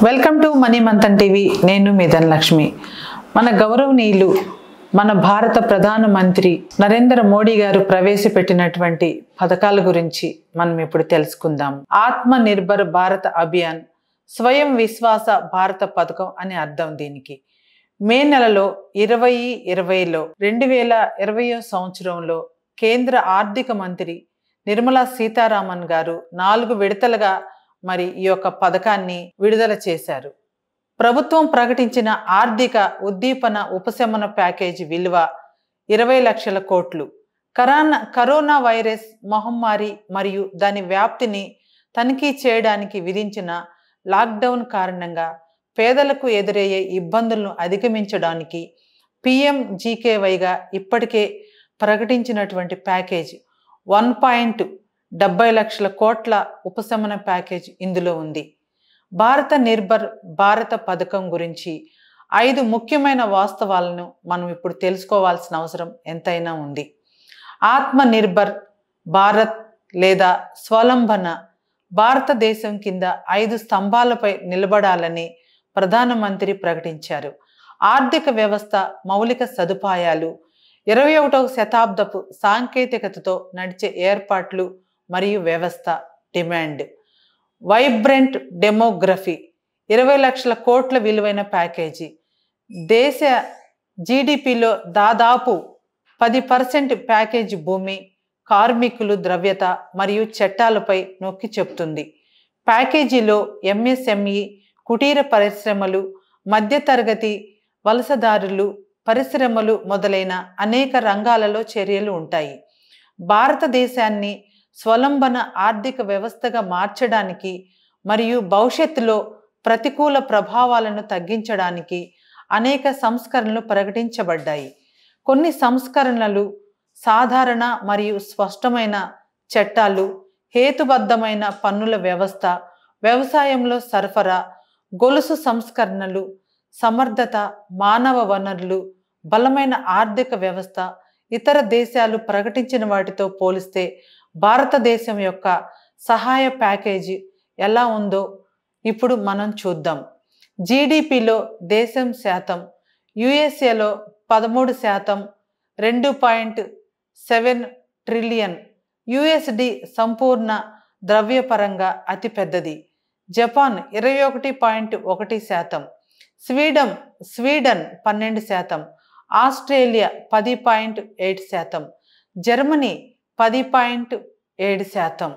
Welcome to money Manthan TV. నేను మీ ధనలక్ష్మి. మన గౌరవనీయులు మన భారత ప్రధానమంత్రి నరేంద్ర మోడీ గారు ప్రవేశపెట్టినటువంటి పథకాల గురించి మనం ఇప్పుడు తెలుసుకుందాం. ఆత్మ నిర్భర్ భారత్ అభియాన్, స్వయం విశ్వాస భారత పథకం అని అర్థం దీనికి. మే నెలలో 2020లో 2020 సంవత్సరంలో కేంద్ర ఆర్థిక మంత్రి నిర్మలా సీతారామన్ గారు 4 విడతలుగా మరి ఈ యొక్క పథకాన్ని విడుదల చేశారు. ప్రభుత్వం ప్రకటించిన ఆర్థిక ఉద్దీపన ఉపశమన ప్యాకేజీ విలువ 20 లక్షల కోట్లు. కరోనా వైరస్ మహమ్మారి మరియు దాని వ్యాప్తిని తనిఖీ చేయడానికి విధించిన లాక్డౌన్ కారణంగా పేదలకు ఎదురయ్యే ఇబ్బందులను అధిగమించడానికి PMGKYగా ఇప్పటికే ప్రకటించినటువంటి ప్యాకేజీ 1.70 లక్షల కోట్ల ఉపశమన ప్యాకేజ్ ఇందులో ఉంది. భారత నిర్భర్ భారత పథకం గురించి 5 ముఖ్యమైన వాస్తవాలను మనం ఇప్పుడు తెలుసుకోవాల్సిన అవసరం ఎంతైనా ఉంది. ఆత్మ నిర్భర్ భారత్ లేదా స్వలంబన భారతదేశం కింద 5 స్తంభాలపై నిలబడాలని ప్రధానమంత్రి ప్రకటించారు. ఆర్థిక వ్యవస్థ, మౌలిక సదుపాయాలు, 21వ శతాబ్దపు సాంకేతికతతో నడిచే ఏర్పాట్లు మరియు వ్యవస్థ, డిమాండ్, వైబ్రెంట్ డెమోగ్రఫీ, 20 లక్షల కోట్ల విలువైన ప్యాకేజీ, దేశ జీడిపిలో దాదాపు 10% ప్యాకేజీ భూమి, కార్మికులు, ద్రవ్యత మరియు చట్టాలపై నొక్కి చెప్తుంది. ప్యాకేజీలో MSME, కుటీర పరిశ్రమలు, మధ్యతరగతి వలసదారులు, పరిశ్రమలు మొదలైన అనేక రంగాలలో చర్యలు ఉంటాయి. భారతదేశాన్ని స్వలంబన ఆర్థిక వ్యవస్థగా మార్చడానికి మరియు భవిష్యత్తులో ప్రతికూల ప్రభావాలను తగ్గించడానికి అనేక సంస్కరణలు ప్రకటించబడ్డాయి. కొన్ని సంస్కరణలు సాధారణ మరియు స్పష్టమైన చట్టాలు, హేతుబద్ధమైన పన్నుల వ్యవస్థ, వ్యవసాయంలో సరఫరా గొలుసు సంస్కరణలు, సమర్థత, మానవ వనరులు, బలమైన ఆర్థిక వ్యవస్థ. ఇతర దేశాలు ప్రకటించిన వాటితో పోలిస్తే భారతదేశం యొక్క సహాయ ప్యాకేజీ ఎలా ఉందో ఇప్పుడు మనం చూద్దాం. జీడిపిలో దేశం శాతం, USAలో 13%, 2.7 ట్రిలియన్ USD సంపూర్ణ ద్రవ్యపరంగా అతిపెద్దది. Japan 21.1%, Sweden 12%, Australia 10.8%, Germany 10.7%.